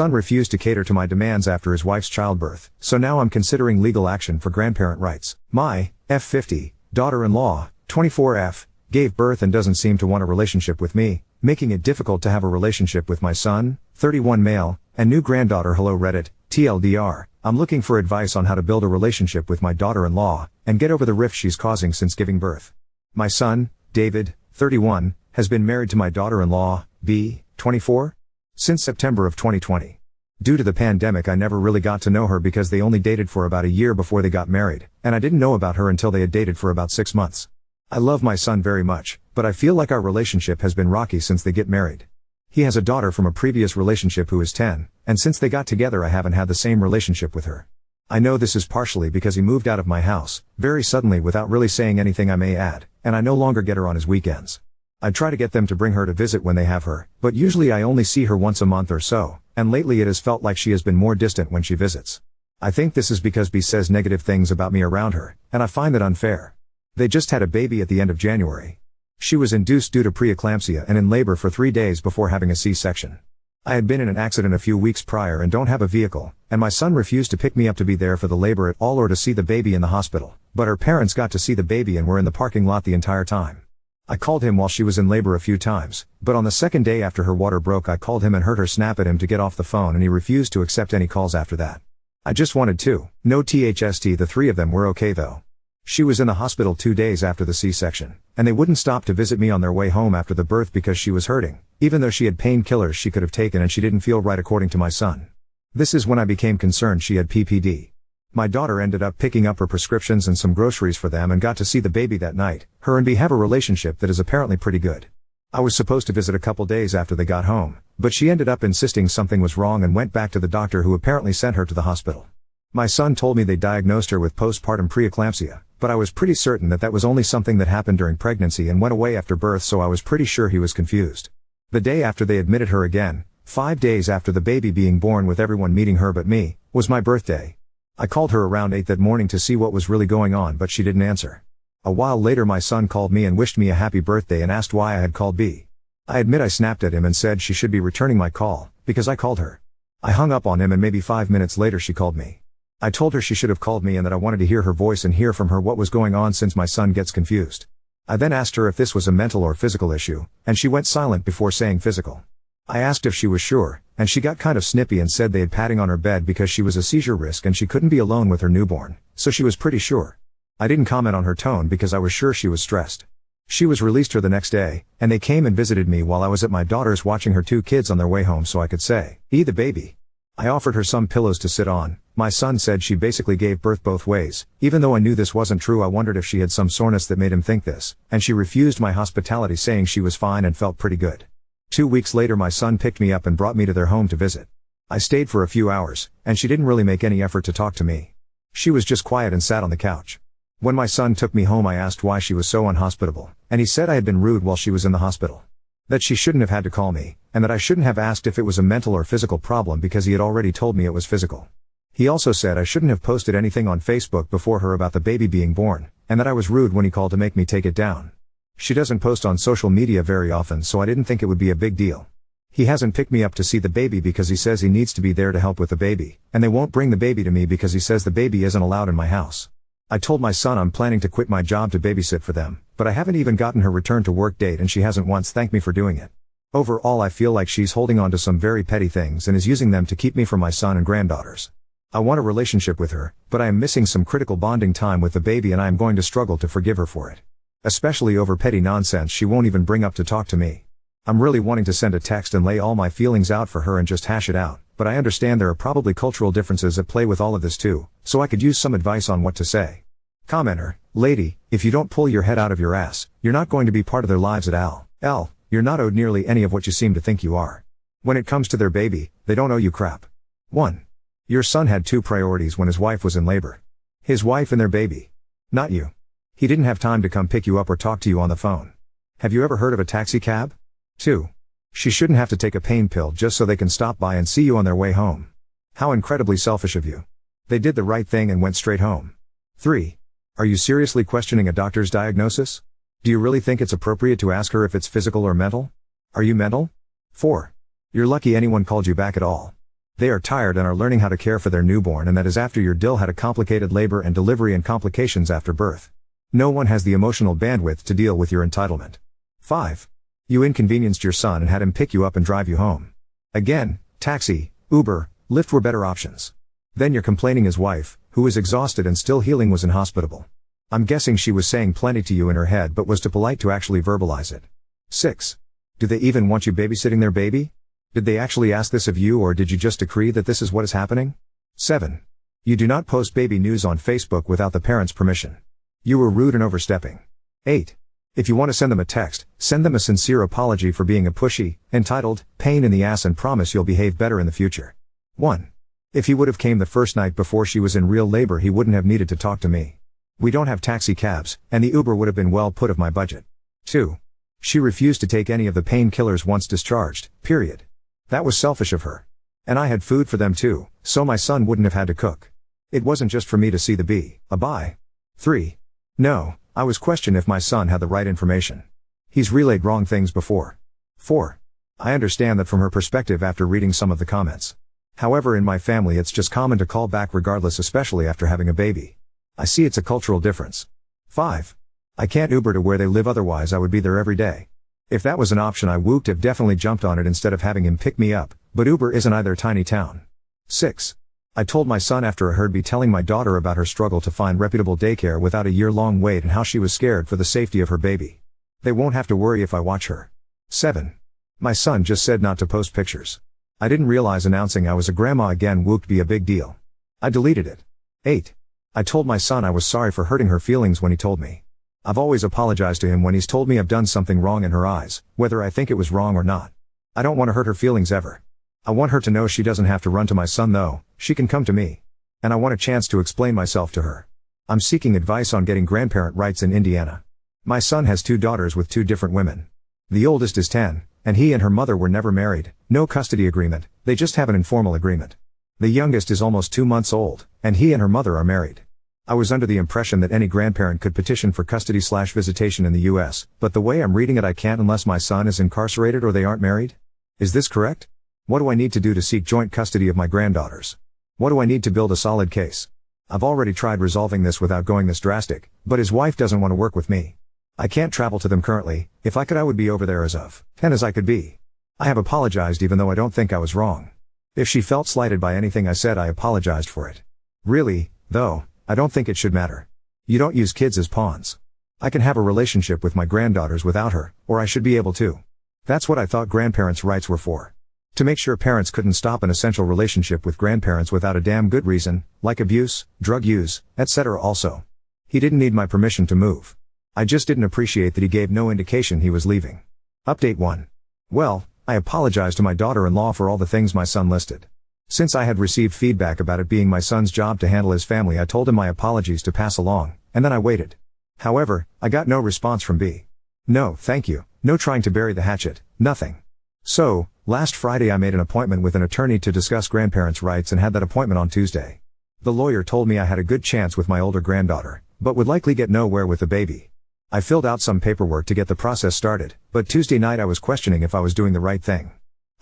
son refused to cater to my demands after his wife's childbirth, so now I'm considering legal action for grandparent rights. My F50 daughter-in-law, 24F, gave birth and doesn't seem to want a relationship with me, making it difficult to have a relationship with my son, 31 male, and new granddaughter. Hello Reddit, TLDR, I'm looking for advice on how to build a relationship with my daughter-in-law, and get over the rift she's causing since giving birth. My son, David, 31, has been married to my daughter-in-law, B, 24, since September of 2020. Due to the pandemic I never really got to know her because they only dated for about a year before they got married, and I didn't know about her until they had dated for about 6 months. I love my son very much, but I feel like our relationship has been rocky since they get married. He has a daughter from a previous relationship who is 10, and since they got together I haven't had the same relationship with her. I know this is partially because he moved out of my house, very suddenly without really saying anything I may add, and I no longer get her on his weekends. I try to get them to bring her to visit when they have her, but usually I only see her once a month or so, and lately it has felt like she has been more distant when she visits. I think this is because B says negative things about me around her, and I find that unfair. They just had a baby at the end of January. She was induced due to preeclampsia and in labor for 3 days before having a C-section. I had been in an accident a few weeks prior and don't have a vehicle, and my son refused to pick me up to be there for the labor at all or to see the baby in the hospital, but her parents got to see the baby and were in the parking lot the entire time. I called him while she was in labor a few times, but on the second day after her water broke I called him and heard her snap at him to get off the phone and he refused to accept any calls after that. I just wanted to know THST the 3 of them were okay though. She was in the hospital 2 days after the C-section, and they wouldn't stop to visit me on their way home after the birth because she was hurting, even though she had painkillers she could have taken and she didn't feel right according to my son. This is when I became concerned she had PPD. My daughter ended up picking up her prescriptions and some groceries for them and got to see the baby that night. Her and B have a relationship that is apparently pretty good. I was supposed to visit a couple days after they got home, but she ended up insisting something was wrong and went back to the doctor who apparently sent her to the hospital. My son told me they diagnosed her with postpartum preeclampsia, but I was pretty certain that that was only something that happened during pregnancy and went away after birth, so I was pretty sure he was confused. The day after they admitted her again, 5 days after the baby being born with everyone meeting her but me, was my birthday. I called her around 8 that morning to see what was really going on but she didn't answer. A while later my son called me and wished me a happy birthday and asked why I had called B. I admit I snapped at him and said she should be returning my call, because I called her. I hung up on him and maybe 5 minutes later she called me. I told her she should have called me and that I wanted to hear her voice and hear from her what was going on since my son gets confused. I then asked her if this was a mental or physical issue, and she went silent before saying physical. I asked if she was sure, and she got kind of snippy and said they had padding on her bed because she was a seizure risk and she couldn't be alone with her newborn, so she was pretty sure. I didn't comment on her tone because I was sure she was stressed. She was released her the next day, and they came and visited me while I was at my daughter's watching her 2 kids on their way home so I could say, "E the baby." I offered her some pillows to sit on. My son said she basically gave birth both ways. Even though I knew this wasn't true, I wondered if she had some soreness that made him think this, and she refused my hospitality saying she was fine and felt pretty good. 2 weeks later my son picked me up and brought me to their home to visit. I stayed for a few hours, and she didn't really make any effort to talk to me. She was just quiet and sat on the couch. When my son took me home I asked why she was so unhospitable, and he said I had been rude while she was in the hospital. That she shouldn't have had to call me, and that I shouldn't have asked if it was a mental or physical problem because he had already told me it was physical. He also said I shouldn't have posted anything on Facebook before her about the baby being born, and that I was rude when he called to make me take it down. She doesn't post on social media very often, so I didn't think it would be a big deal. He hasn't picked me up to see the baby because he says he needs to be there to help with the baby, and they won't bring the baby to me because he says the baby isn't allowed in my house. I told my son I'm planning to quit my job to babysit for them, but I haven't even gotten her return to work date and she hasn't once thanked me for doing it. Overall I feel like she's holding on to some very petty things and is using them to keep me from my son and granddaughters. I want a relationship with her, but I am missing some critical bonding time with the baby and I am going to struggle to forgive her for it. Especially over petty nonsense she won't even bring up to talk to me. I'm really wanting to send a text and lay all my feelings out for her and just hash it out, but I understand there are probably cultural differences at play with all of this too, so I could use some advice on what to say. Commenter, lady, if you don't pull your head out of your ass, you're not going to be part of their lives at all. You're not owed nearly any of what you seem to think you are. When it comes to their baby, they don't owe you crap. 1. Your son had 2 priorities when his wife was in labor. His wife and their baby. Not you. He didn't have time to come pick you up or talk to you on the phone. Have you ever heard of a taxi cab? 2. She shouldn't have to take a pain pill just so they can stop by and see you on their way home. How incredibly selfish of you. They did the right thing and went straight home. 3. Are you seriously questioning a doctor's diagnosis? Do you really think it's appropriate to ask her if it's physical or mental? Are you mental? 4. You're lucky anyone called you back at all. They are tired and are learning how to care for their newborn, and that is after your dill had a complicated labor and delivery and complications after birth. No one has the emotional bandwidth to deal with your entitlement. 5. You inconvenienced your son and had him pick you up and drive you home. Again, taxi, Uber, Lyft were better options. Then your complaining his wife, who is exhausted and still healing, was inhospitable. I'm guessing she was saying plenty to you in her head but was too polite to actually verbalize it. 6. Do they even want you babysitting their baby? Did they actually ask this of you, or did you just decree that this is what is happening? 7. You do not post baby news on Facebook without the parents' permission. You were rude and overstepping. 8. If you want to send them a text, send them a sincere apology for being a pushy, entitled, pain in the ass, and promise you'll behave better in the future. 1. If he would have came the first night before she was in real labor, he wouldn't have needed to talk to me. We don't have taxi cabs, and the Uber would have been well put of my budget. 2. She refused to take any of the painkillers once discharged, period. That was selfish of her. And I had food for them too, so my son wouldn't have had to cook. It wasn't just for me to see the bye. 3. No, I was questioning if my son had the right information. He's relayed wrong things before. 4. I understand that from her perspective after reading some of the comments. However, in my family it's just common to call back regardless, especially after having a baby. I see it's a cultural difference. 5. I can't Uber to where they live, otherwise I would be there every day. If that was an option, I would have definitely jumped on it instead of having him pick me up, but Uber isn't either tiny town. 6. I told my son after I heard me telling my daughter about her struggle to find reputable daycare without a year-long wait and how she was scared for the safety of her baby. They won't have to worry if I watch her. 7. My son just said not to post pictures. I didn't realize announcing I was a grandma again would be a big deal. I deleted it. 8. I told my son I was sorry for hurting her feelings when he told me. I've always apologized to him when he's told me I've done something wrong in her eyes, whether I think it was wrong or not. I don't want to hurt her feelings ever. I want her to know she doesn't have to run to my son though, she can come to me. And I want a chance to explain myself to her. I'm seeking advice on getting grandparent rights in Indiana. My son has 2 daughters with 2 different women. The oldest is 10, and he and her mother were never married, no custody agreement, they just have an informal agreement. The youngest is almost 2 months old, and he and her mother are married. I was under the impression that any grandparent could petition for custody/visitation in the US, but the way I'm reading it I can't unless my son is incarcerated or they aren't married? Is this correct? What do I need to do to seek joint custody of my granddaughters? What do I need to build a solid case? I've already tried resolving this without going this drastic, but his wife doesn't want to work with me. I can't travel to them currently. If I could I would be over there as of 10 as I could be. I have apologized even though I don't think I was wrong. If she felt slighted by anything I said, I apologized for it. Really, though, I don't think it should matter. You don't use kids as pawns. I can have a relationship with my granddaughters without her, or I should be able to. That's what I thought grandparents' rights were for. To make sure parents couldn't stop an essential relationship with grandparents without a damn good reason, like abuse, drug use, etc. Also, he didn't need my permission to move. I just didn't appreciate that he gave no indication he was leaving. Update 1. Well, I apologized to my daughter-in-law for all the things my son listed. Since I had received feedback about it being my son's job to handle his family, I told him my apologies to pass along, and then I waited. However, I got no response from B. No, thank you, no trying to bury the hatchet, nothing. So, last Friday I made an appointment with an attorney to discuss grandparents' rights and had that appointment on Tuesday. The lawyer told me I had a good chance with my older granddaughter, but would likely get nowhere with the baby. I filled out some paperwork to get the process started, but Tuesday night I was questioning if I was doing the right thing.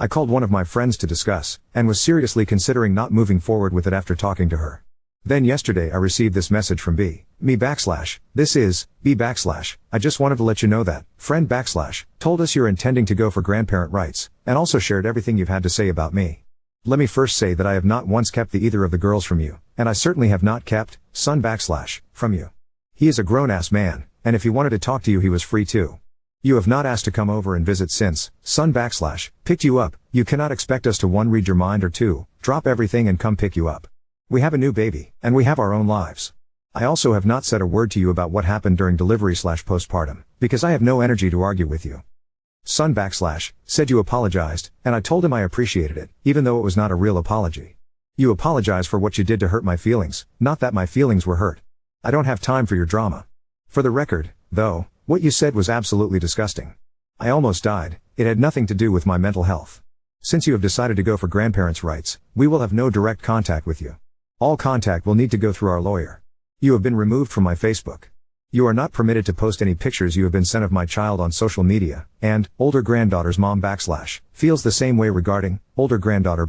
I called one of my friends to discuss, and was seriously considering not moving forward with it after talking to her. Then yesterday I received this message from B. This is, B I just wanted to let you know that, friend told us you're intending to go for grandparent rights, and also shared everything you've had to say about me. Let me first say that I have not once kept either of the girls from you, and I certainly have not kept, son from you. He is a grown-ass man, and if he wanted to talk to you he was free to. You have not asked to come over and visit since, son picked you up. You cannot expect us to 1 read your mind or 2, drop everything and come pick you up. We have a new baby, and we have our own lives. I also have not said a word to you about what happened during delivery/postpartum, because I have no energy to argue with you. Son said you apologized, and I told him I appreciated it, even though it was not a real apology. You apologize for what you did to hurt my feelings, not that my feelings were hurt. I don't have time for your drama. For the record, though, what you said was absolutely disgusting. I almost died. It had nothing to do with my mental health. Since you have decided to go for grandparents' rights, we will have no direct contact with you. All contact will need to go through our lawyer. You have been removed from my Facebook. You are not permitted to post any pictures you have been sent of my child on social media, and, older granddaughter's mom feels the same way regarding, older granddaughter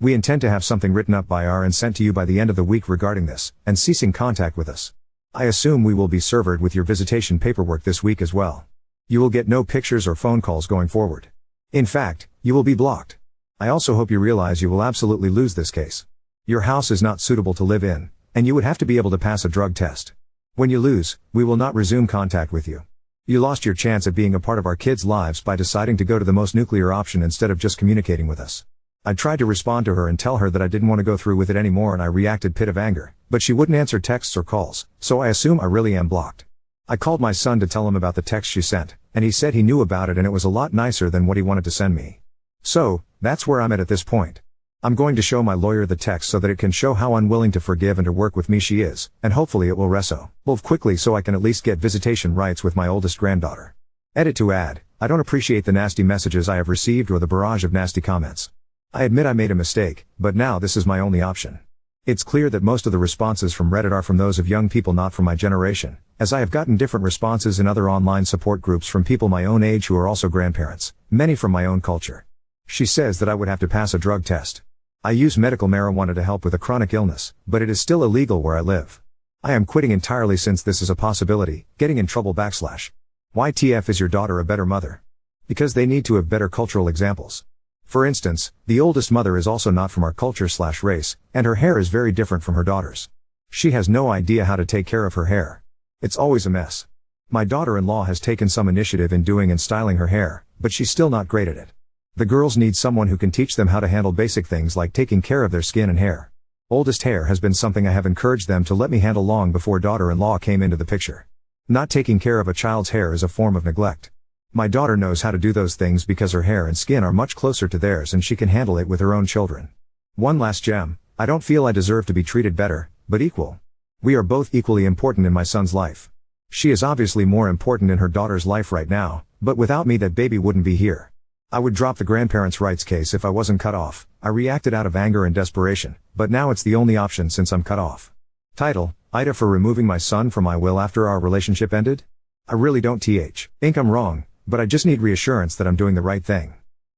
We intend to have something written up by our and sent to you by the end of the week regarding this, and ceasing contact with us. I assume we will be served with your visitation paperwork this week as well. You will get no pictures or phone calls going forward. In fact, you will be blocked. I also hope you realize you will absolutely lose this case. Your house is not suitable to live in, and you would have to be able to pass a drug test. When you lose, we will not resume contact with you. You lost your chance at being a part of our kids' lives by deciding to go to the most nuclear option instead of just communicating with us. I tried to respond to her and tell her that I didn't want to go through with it anymore, and I reacted pit of anger, but she wouldn't answer texts or calls, so I assume I really am blocked. I called my son to tell him about the text she sent, and he said he knew about it and it was a lot nicer than what he wanted to send me. So, that's where I'm at this point. I'm going to show my lawyer the text so that it can show how unwilling to forgive and to work with me she is, and hopefully it will resolve quickly so I can at least get visitation rights with my oldest granddaughter. Edit to add, I don't appreciate the nasty messages I have received or the barrage of nasty comments. I admit I made a mistake, but now this is my only option. It's clear that most of the responses from Reddit are from those of young people not from my generation, as I have gotten different responses in other online support groups from people my own age who are also grandparents, many from my own culture. She says that I would have to pass a drug test. I use medical marijuana to help with a chronic illness, but it is still illegal where I live. I am quitting entirely since this is a possibility, getting in trouble / YTF is your daughter a better mother? Because they need to have better cultural examples. For instance, the oldest mother is also not from our culture / race, and her hair is very different from her daughter's. She has no idea how to take care of her hair. It's always a mess. My daughter-in-law has taken some initiative in doing and styling her hair, but she's still not great at it. The girls need someone who can teach them how to handle basic things like taking care of their skin and hair. Oldest hair has been something I have encouraged them to let me handle long before daughter-in-law came into the picture. Not taking care of a child's hair is a form of neglect. My daughter knows how to do those things because her hair and skin are much closer to theirs and she can handle it with her own children. One last gem, I don't feel I deserve to be treated better, but equal. We are both equally important in my son's life. She is obviously more important in her daughter's life right now, but without me that baby wouldn't be here. I would drop the grandparents' rights case if I wasn't cut off. I reacted out of anger and desperation, but now it's the only option since I'm cut off. Title, Ida for removing my son from my will after our relationship ended? I really don't think I'm wrong, but I just need reassurance that I'm doing the right thing.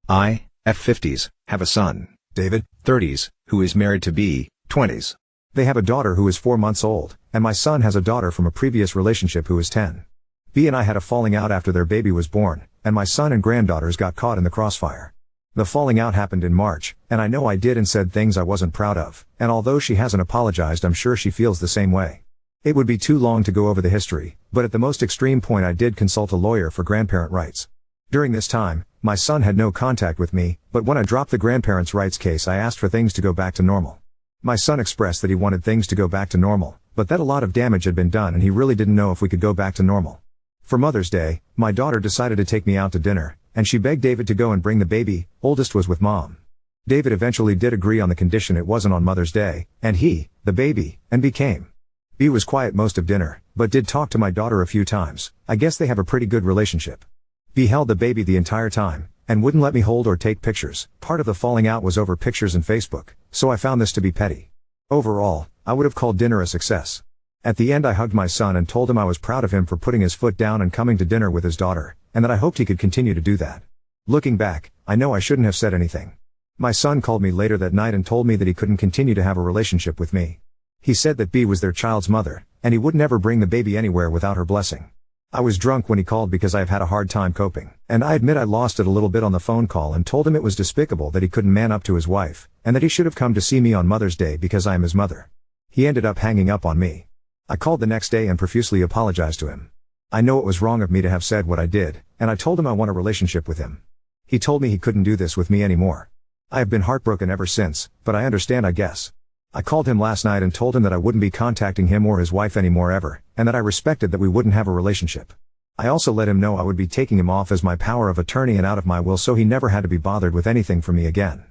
I, F50s, have a son, David, 30s, who is married to B, 20s. They have a daughter who is 4 months old, and my son has a daughter from a previous relationship who is 10. B and I had a falling out after their baby was born, and my son and granddaughters got caught in the crossfire. The falling out happened in March, and I know I did and said things I wasn't proud of, and although she hasn't apologized I'm sure she feels the same way. It would be too long to go over the history, but at the most extreme point I did consult a lawyer for grandparent rights. During this time, my son had no contact with me, but when I dropped the grandparents' rights case I asked for things to go back to normal. My son expressed that he wanted things to go back to normal, but that a lot of damage had been done and he really didn't know if we could go back to normal. For Mother's Day, my daughter decided to take me out to dinner, and she begged David to go and bring the baby. Oldest was with Mom. David eventually did agree on the condition it wasn't on Mother's Day, and he, the baby, and B came. B was quiet most of dinner, but did talk to my daughter a few times. I guess they have a pretty good relationship. B held the baby the entire time, and wouldn't let me hold or take pictures. Part of the falling out was over pictures and Facebook, so I found this to be petty. Overall, I would have called dinner a success. At the end I hugged my son and told him I was proud of him for putting his foot down and coming to dinner with his daughter, and that I hoped he could continue to do that. Looking back, I know I shouldn't have said anything. My son called me later that night and told me that he couldn't continue to have a relationship with me. He said that B was their child's mother, and he would never bring the baby anywhere without her blessing. I was drunk when he called because I have had a hard time coping, and I admit I lost it a little bit on the phone call and told him it was despicable that he couldn't man up to his wife, and that he should have come to see me on Mother's Day because I am his mother. He ended up hanging up on me. I called the next day and profusely apologized to him. I know it was wrong of me to have said what I did, and I told him I want a relationship with him. He told me he couldn't do this with me anymore. I have been heartbroken ever since, but I understand I guess. I called him last night and told him that I wouldn't be contacting him or his wife anymore ever, and that I respected that we wouldn't have a relationship. I also let him know I would be taking him off as my power of attorney and out of my will so he never had to be bothered with anything from me again.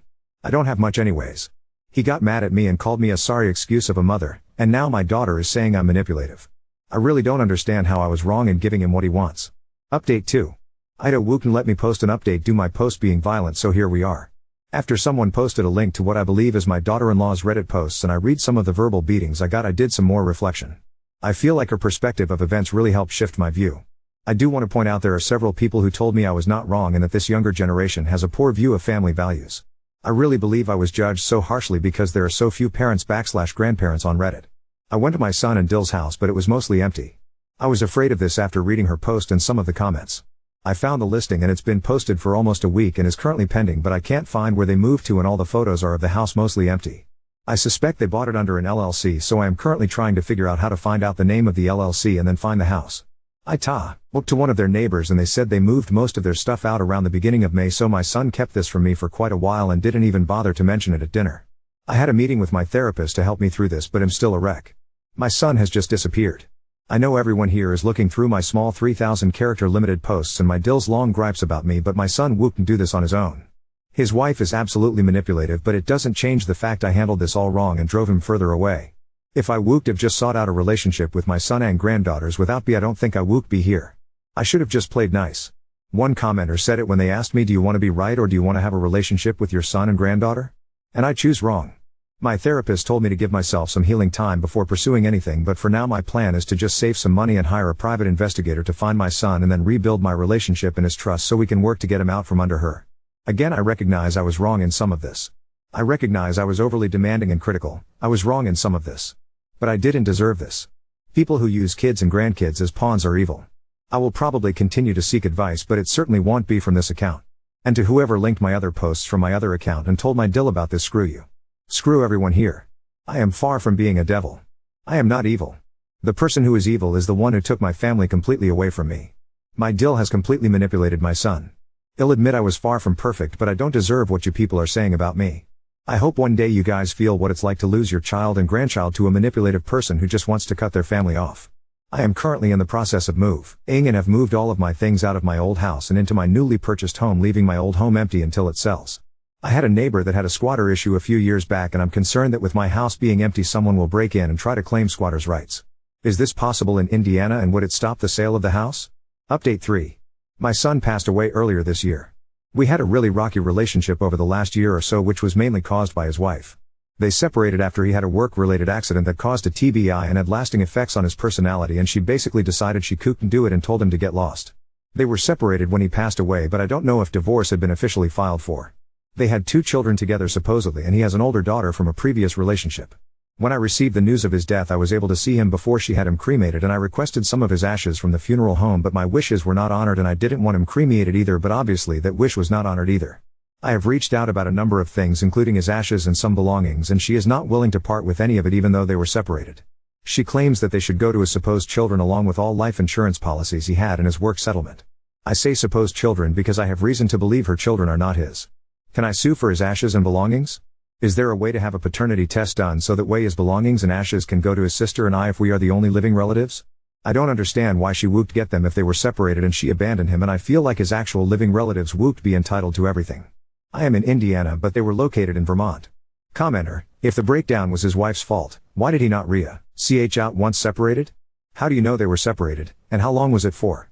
I don't have much anyways. He got mad at me and called me a sorry excuse of a mother, and now my daughter is saying I'm manipulative. I really don't understand how I was wrong in giving him what he wants. Update 2. Ida wouldn't let me post an update due my post being violent, so here we are. After someone posted a link to what I believe is my daughter-in-law's Reddit posts and I read some of the verbal beatings I did some more reflection. I feel like her perspective of events really helped shift my view. I do want to point out there are several people who told me I was not wrong and that this younger generation has a poor view of family values. I really believe I was judged so harshly because there are so few parents/grandparents on Reddit. I went to my son and Dill's house but it was mostly empty. I was afraid of this after reading her post and some of the comments. I found the listing and it's been posted for almost a week and is currently pending, but I can't find where they moved to and all the photos are of the house mostly empty. I suspect they bought it under an LLC, so I am currently trying to figure out how to find out the name of the LLC and then find the house. I spoke to one of their neighbors and they said they moved most of their stuff out around the beginning of May, so my son kept this from me for quite a while and didn't even bother to mention it at dinner. I had a meeting with my therapist to help me through this but am still a wreck. My son has just disappeared. I know everyone here is looking through my small 3,000 character limited posts and my Dill's long gripes about me, but my son wouldn't do this on his own. His wife is absolutely manipulative, but it doesn't change the fact I handled this all wrong and drove him further away. If I would have just sought out a relationship with my son and granddaughters without I don't think I would be here. I should have just played nice. One commenter said it when they asked me, do you want to be right or do you want to have a relationship with your son and granddaughter? And I choose wrong. My therapist told me to give myself some healing time before pursuing anything, but for now my plan is to just save some money and hire a private investigator to find my son and then rebuild my relationship and his trust so we can work to get him out from under her. Again, I recognize I was wrong in some of this. I recognize I was overly demanding and critical. I was wrong in some of this. But I didn't deserve this. People who use kids and grandkids as pawns are evil. I will probably continue to seek advice, but it certainly won't be from this account. And to whoever linked my other posts from my other account and told my Dill about this, screw you. Screw everyone here. I am far from being a devil. I am not evil. The person who is evil is the one who took my family completely away from me. My Dill has completely manipulated my son. I'll admit I was far from perfect, but I don't deserve what you people are saying about me. I hope one day you guys feel what it's like to lose your child and grandchild to a manipulative person who just wants to cut their family off. I am currently in the process of moving and have moved all of my things out of my old house and into my newly purchased home, leaving my old home empty until it sells. I had a neighbor that had a squatter issue a few years back and I'm concerned that with my house being empty someone will break in and try to claim squatters' rights. Is this possible in Indiana and would it stop the sale of the house? Update 3. My son passed away earlier this year. We had a really rocky relationship over the last year or so, which was mainly caused by his wife. They separated after he had a work-related accident that caused a TBI and had lasting effects on his personality, and she basically decided she couldn't do it and told him to get lost. They were separated when he passed away, but I don't know if divorce had been officially filed for. They had 2 children together supposedly, and he has an older daughter from a previous relationship. When I received the news of his death, I was able to see him before she had him cremated, and I requested some of his ashes from the funeral home, but my wishes were not honored and I didn't want him cremated either, but obviously that wish was not honored either. I have reached out about a number of things including his ashes and some belongings, and she is not willing to part with any of it even though they were separated. She claims that they should go to his supposed children along with all life insurance policies he had and his work settlement. I say supposed children because I have reason to believe her children are not his. Can I sue for his ashes and belongings? Is there a way to have a paternity test done so that way his belongings and ashes can go to his sister and I if we are the only living relatives? I don't understand why she would get them if they were separated and she abandoned him, and I feel like his actual living relatives would be entitled to everything. I am in Indiana but they were located in Vermont. Commenter, if the breakdown was his wife's fault, why did he not ch out once separated? How do you know they were separated, and how long was it for?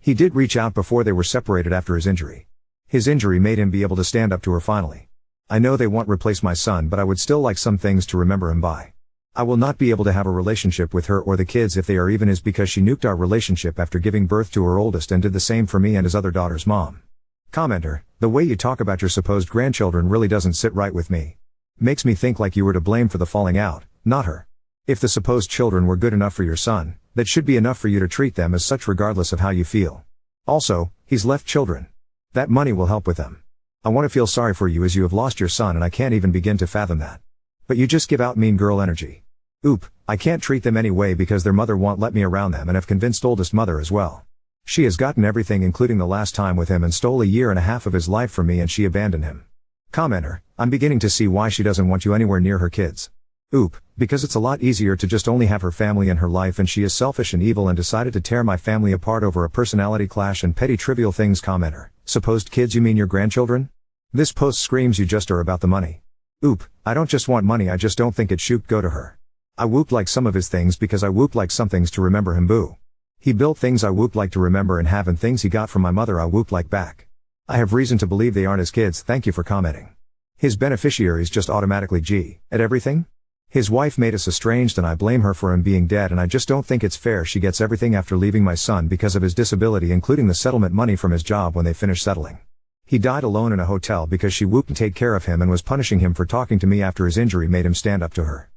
He did reach out before they were separated after his injury. His injury made him be able to stand up to her finally. I know they won't replace my son, but I would still like some things to remember him by. I will not be able to have a relationship with her or the kids if they are even his, because she nuked our relationship after giving birth to her oldest and did the same for me and his other daughter's mom. Commenter, the way you talk about your supposed grandchildren really doesn't sit right with me. Makes me think like you were to blame for the falling out, not her. If the supposed children were good enough for your son, that should be enough for you to treat them as such regardless of how you feel. Also, he's left children. That money will help with them. I want to feel sorry for you as you have lost your son, and I can't even begin to fathom that. But you just give out mean girl energy. I can't treat them anyway because their mother won't let me around them and have convinced oldest mother as well. She has gotten everything including the last time with him and stole 1.5 years of his life from me, and she abandoned him. Commenter, I'm beginning to see why she doesn't want you anywhere near her kids. Because it's a lot easier to just only have her family and her life, and she is selfish and evil and decided to tear my family apart over a personality clash and petty trivial things. Commenter, supposed kids, you mean your grandchildren? This post screams you just are about the money. I don't just want money, I just don't think it should go to her. I like some of his things because I like some things to remember him. He built things I like to remember and have, and things he got from my mother I like back. I have reason to believe they aren't his kids. Thank you for commenting. His beneficiaries just automatically at everything? His wife made us estranged and I blame her for him being dead, and I just don't think it's fair she gets everything after leaving my son because of his disability, including the settlement money from his job when they finish settling. He died alone in a hotel because she wouldn't take care of him and was punishing him for talking to me after his injury made him stand up to her.